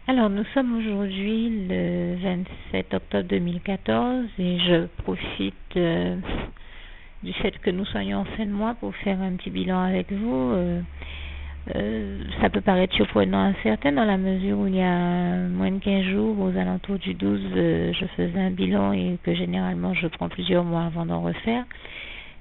Alors, nous sommes aujourd'hui le 27 octobre 2014 et je profite du fait que nous soyons en fin de mois pour faire un petit bilan avec vous. Ça peut paraître surprenant à certains dans la mesure où il y a moins de 15 jours, aux alentours du 12, je faisais un bilan et que généralement je prends plusieurs mois avant d'en refaire.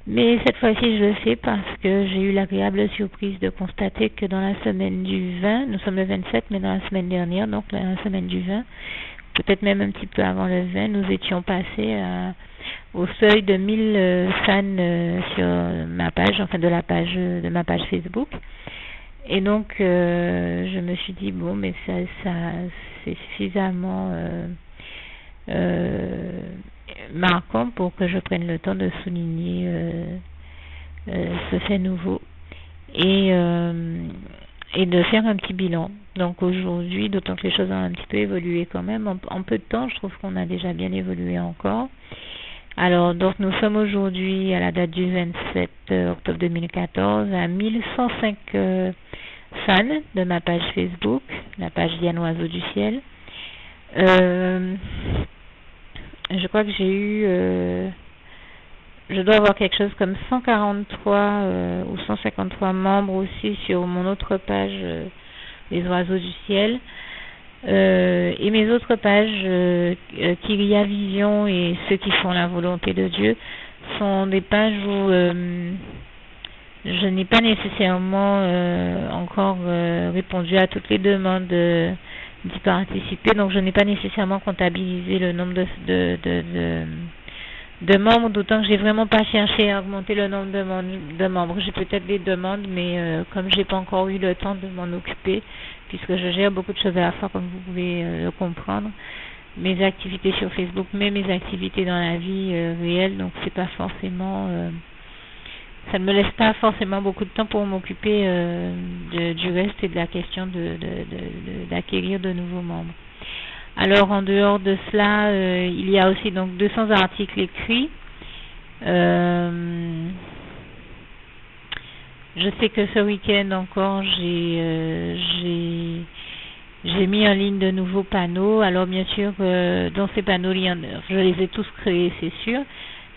Mais cette fois-ci, je le fais parce que j'ai eu l'agréable surprise de constater que dans la semaine du 20, nous sommes le 27, mais dans la semaine dernière, donc la semaine du 20, peut-être même un petit peu avant le 20, nous étions passés au seuil de 1000 fans sur ma page, enfin de ma page Facebook. Et donc, je me suis dit, bon, mais ça c'est suffisamment marquant pour que je prenne le temps de souligner ce fait nouveau et de faire un petit bilan. Donc aujourd'hui, d'autant que les choses ont un petit peu évolué quand même, en peu de temps, je trouve qu'on a déjà bien évolué encore. Alors, donc nous sommes aujourd'hui à la date du 27 octobre 2014 à 1105 fans de ma page Facebook, la page Diane Oiseau du Ciel. Je crois que j'ai eu, je dois avoir quelque chose comme 143 ou 153 membres aussi sur mon autre page, Les Oiseaux du Ciel. Et mes autres pages, Kyria Vision et Ceux qui font la volonté de Dieu, sont des pages où je n'ai pas nécessairement encore répondu à toutes les demandes d'y participer, donc je n'ai pas nécessairement comptabilisé le nombre de membres, d'autant que j'ai vraiment pas cherché à augmenter le nombre de membres. J'ai peut-être des demandes, mais comme j'ai pas encore eu le temps de m'en occuper, puisque je gère beaucoup de choses à la fois, comme vous pouvez le comprendre, mes activités sur Facebook, mais mes activités dans la vie réelle, donc c'est pas forcément ça ne me laisse pas forcément beaucoup de temps pour m'occuper du reste et de la question d'acquérir de nouveaux membres. Alors en dehors de cela, il y a aussi donc 200 articles écrits. Je sais que ce week-end encore, j'ai mis en ligne de nouveaux panneaux. Alors bien sûr, dans ces panneaux, je les ai tous créés, c'est sûr.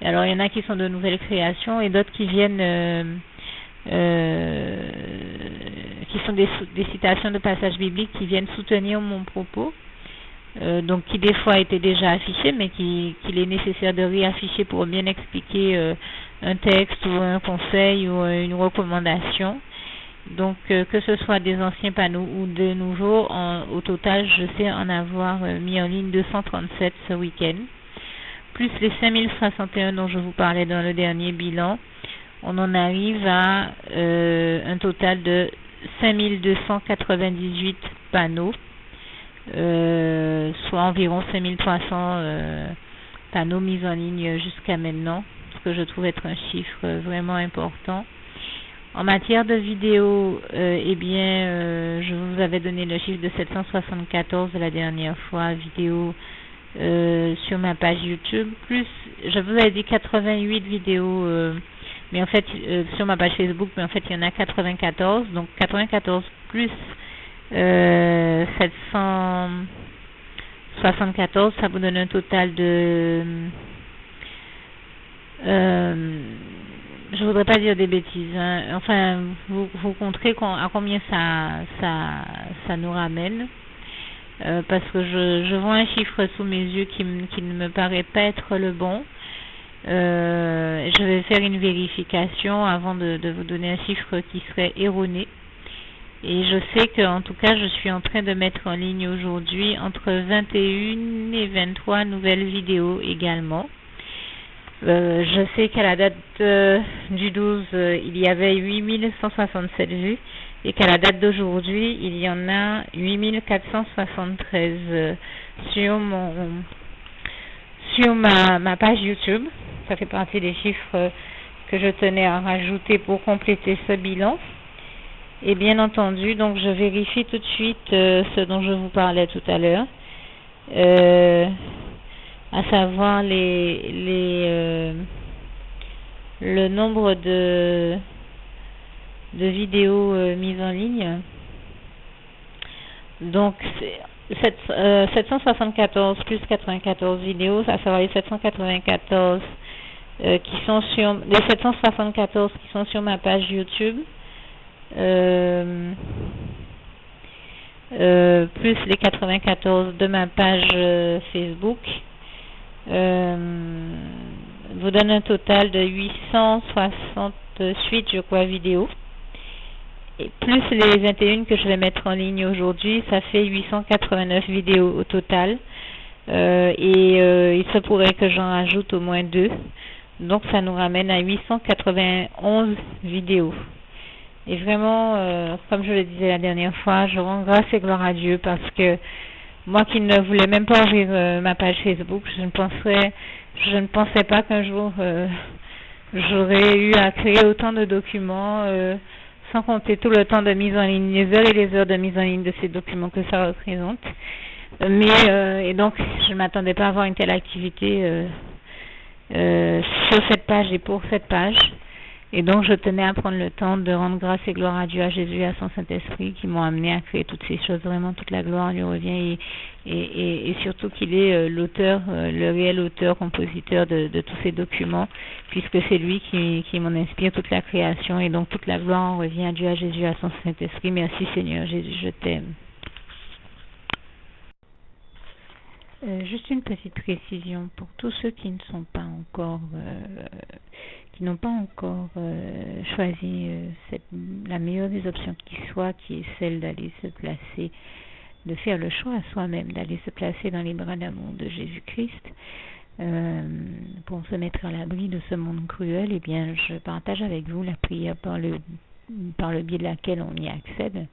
Alors il y en a qui sont de nouvelles créations et d'autres qui viennent, qui sont des citations de passages bibliques qui viennent soutenir mon propos. Donc qui des fois étaient déjà affichés, mais qu'il est nécessaire de réafficher pour bien expliquer un texte ou un conseil ou une recommandation. Donc que ce soit des anciens panneaux ou de nouveaux, au total je sais en avoir mis en ligne 237 ce week-end, plus les 5061 dont je vous parlais dans le dernier bilan. On en arrive à un total de 5298 panneaux, soit environ 5300 panneaux mis en ligne jusqu'à maintenant, ce que je trouve être un chiffre vraiment important. En matière de vidéos, je vous avais donné le chiffre de 774 la dernière fois, vidéos sur ma page YouTube, plus je vous avais dit 88 vidéos, mais en fait sur ma page Facebook, mais en fait il y en a 94, donc 94 plus 774, ça vous donne un total de je voudrais pas dire des bêtises, hein. Enfin vous compterez à combien ça nous ramène, parce que je vois un chiffre sous mes yeux qui ne me paraît pas être le bon. Je vais faire une vérification avant de vous donner un chiffre qui serait erroné. Et je sais qu'en tout cas, je suis en train de mettre en ligne aujourd'hui entre 21 et 23 nouvelles vidéos également. Je sais qu'à la date du 12, il y avait 8167 vues et qu'à la date d'aujourd'hui, il y en a 8473 sur ma page YouTube. Ça fait partie des chiffres que je tenais à rajouter pour compléter ce bilan. Et bien entendu, donc je vérifie tout de suite ce dont je vous parlais tout à l'heure, à savoir le nombre de vidéos mises en ligne. Donc, 774 plus 94 vidéos, à savoir les 794 qui sont sur les 774 qui sont sur ma page YouTube, plus les 94 de ma page Facebook, vous donne un total de 868, je crois, vidéos. Et plus les 21 que je vais mettre en ligne aujourd'hui, ça fait 889 vidéos au total. Il se pourrait que j'en rajoute au moins 2. Donc ça nous ramène à 891 vidéos. Et vraiment, comme je le disais la dernière fois, je rends grâce et gloire à Dieu parce que moi qui ne voulais même pas ouvrir ma page Facebook, je ne pensais pas qu'un jour j'aurais eu à créer autant de documents, sans compter tout le temps de mise en ligne, les heures et les heures de mise en ligne de ces documents que ça représente. Et donc, je ne m'attendais pas à avoir une telle activité sur cette page et pour cette page. Et donc, je tenais à prendre le temps de rendre grâce et gloire à Dieu, à Jésus et à son Saint-Esprit qui m'ont amené à créer toutes ces choses. Vraiment, toute la gloire lui revient et surtout qu'il est l'auteur, le réel auteur, compositeur de tous ces documents, puisque c'est lui qui m'en inspire toute la création. Et donc, toute la gloire revient à Dieu, à Jésus et à son Saint-Esprit. Merci Seigneur Jésus, je t'aime. Juste une petite précision pour tous ceux qui ne sont pas encore, qui n'ont pas encore choisi la meilleure des options qui soit, qui est celle d'aller se placer, de faire le choix à soi-même, d'aller se placer dans les bras d'amour de Jésus-Christ, pour se mettre à l'abri de ce monde cruel. Eh bien, je partage avec vous la prière par le biais de laquelle on y accède.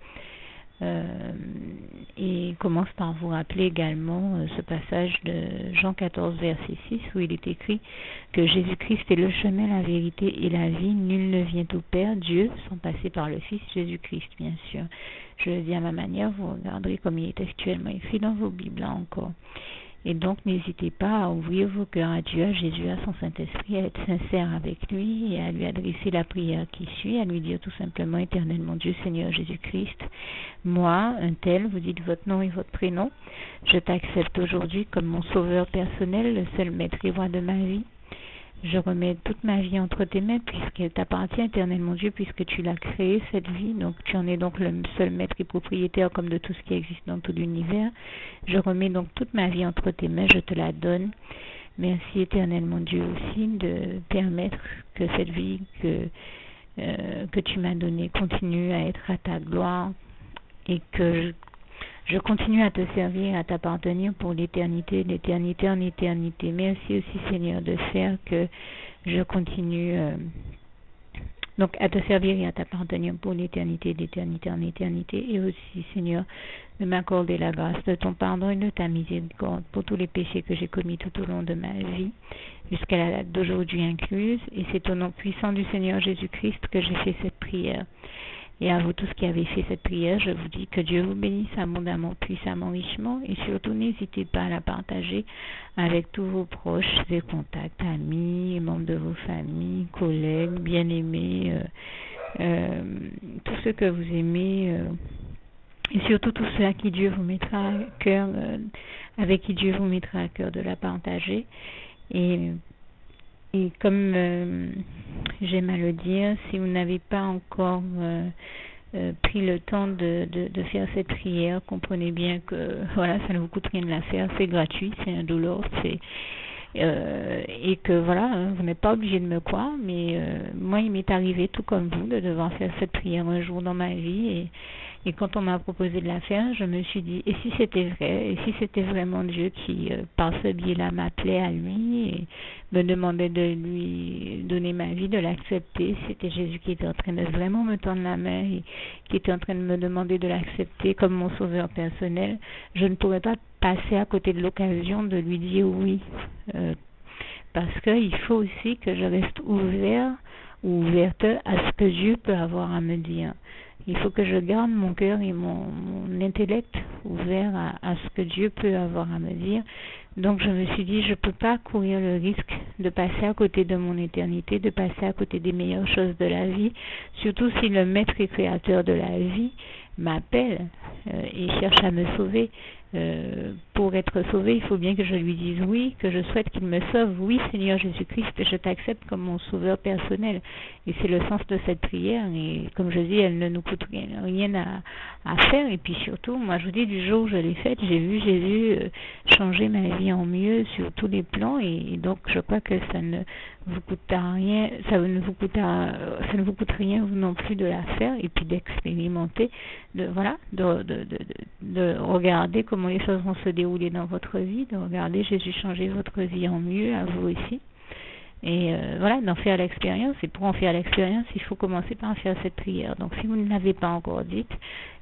Et commence par vous rappeler également ce passage de Jean 14, verset 6, où il est écrit que Jésus-Christ est le chemin, la vérité et la vie. Nul ne vient au Père, Dieu, sans passer par le Fils Jésus-Christ, bien sûr. Je le dis à ma manière, vous regarderez comme il est actuellement écrit dans vos Bibles, là encore. Et donc, n'hésitez pas à ouvrir vos cœurs à Dieu, à Jésus, à son Saint-Esprit, à être sincère avec lui et à lui adresser la prière qui suit, à lui dire tout simplement, Éternel mon Dieu, Seigneur Jésus-Christ, moi, un tel, vous dites votre nom et votre prénom, je t'accepte aujourd'hui comme mon sauveur personnel, le seul maître et roi de ma vie. Je remets toute ma vie entre tes mains puisqu'elle t'appartient, Éternel mon Dieu, puisque tu l'as créée, cette vie. Donc tu en es donc le seul maître et propriétaire comme de tout ce qui existe dans tout l'univers. Je remets donc toute ma vie entre tes mains, je te la donne. Merci, Éternel mon Dieu, aussi de permettre que cette vie que tu m'as donnée continue à être à ta gloire et que je continue à te servir, à t'appartenir pour l'éternité, d'éternité en éternité. Merci aussi, Seigneur, de faire que je continue donc à te servir et à t'appartenir pour l'éternité, d'éternité en éternité. Et aussi, Seigneur, de m'accorder la grâce de ton pardon et de ta miséricorde pour tous les péchés que j'ai commis tout au long de ma vie, jusqu'à la date d'aujourd'hui incluse. Et c'est au nom puissant du Seigneur Jésus-Christ que j'ai fait cette prière. Et à vous tous qui avez fait cette prière, je vous dis que Dieu vous bénisse abondamment, puissamment, richement, et surtout n'hésitez pas à la partager avec tous vos proches et contacts, amis, membres de vos familles, collègues, bien-aimés, tous ceux que vous aimez, et surtout tous ceux à qui Dieu vous mettra à cœur, avec qui Dieu vous mettra à cœur de la partager. Et comme j'aime à le dire, si vous n'avez pas encore pris le temps de faire cette prière, comprenez bien que voilà, ça ne vous coûte rien de la faire, c'est gratuit, c'est indolore, et que voilà, vous n'êtes pas obligé de me croire, mais moi il m'est arrivé tout comme vous de devoir faire cette prière un jour dans ma vie, et quand on m'a proposé de la faire, je me suis dit, et si c'était vrai, et si c'était vraiment Dieu qui, par ce biais-là, m'appelait à lui et me demandait de lui donner ma vie, de l'accepter, c'était Jésus qui était en train de vraiment me tendre la main et qui était en train de me demander de l'accepter comme mon sauveur personnel, je ne pourrais pas passer à côté de l'occasion de lui dire oui, parce qu'il faut aussi que je reste ouverte à ce que Dieu peut avoir à me dire. Il faut que je garde mon cœur et mon intellect ouvert à ce que Dieu peut avoir à me dire. Donc je me suis dit, je ne peux pas courir le risque de passer à côté de mon éternité, de passer à côté des meilleures choses de la vie, surtout si le maître et créateur de la vie m'appelle et cherche à me sauver. Pour être sauvé, il faut bien que je lui dise oui, que je souhaite qu'il me sauve. Oui, Seigneur Jésus-Christ, je t'accepte comme mon sauveur personnel. Et c'est le sens de cette prière. Et comme je dis, elle ne nous coûte rien à faire. Et puis surtout, moi je vous dis, du jour où je l'ai faite, j'ai vu Jésus changer ma vie en mieux sur tous les plans. Et donc je crois que ça ne vous coûte rien, ça ne vous coûte rien vous non plus de la faire et puis d'expérimenter, de regarder comment les choses vont se dérouler dans votre vie, de regarder Jésus changer votre vie en mieux, à vous aussi. Et d'en faire l'expérience. Et pour en faire l'expérience, il faut commencer par faire cette prière. Donc si vous ne l'avez pas encore dite,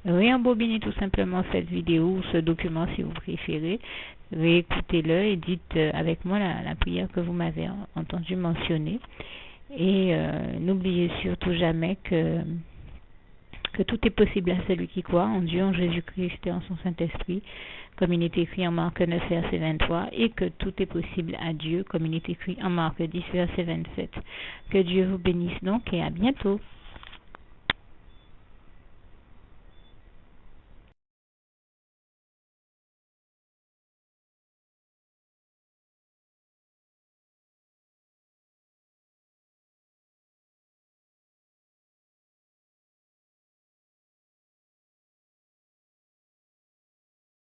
réembobinez tout simplement cette vidéo ou ce document si vous préférez. Réécoutez-le et dites avec moi la prière que vous m'avez entendu mentionner. Et n'oubliez surtout jamais que tout est possible à celui qui croit en Dieu, en Jésus-Christ et en son Saint-Esprit, comme il est écrit en Marc 9, verset 23, et que tout est possible à Dieu, comme il est écrit en Marc 10, verset 27. Que Dieu vous bénisse donc et à bientôt.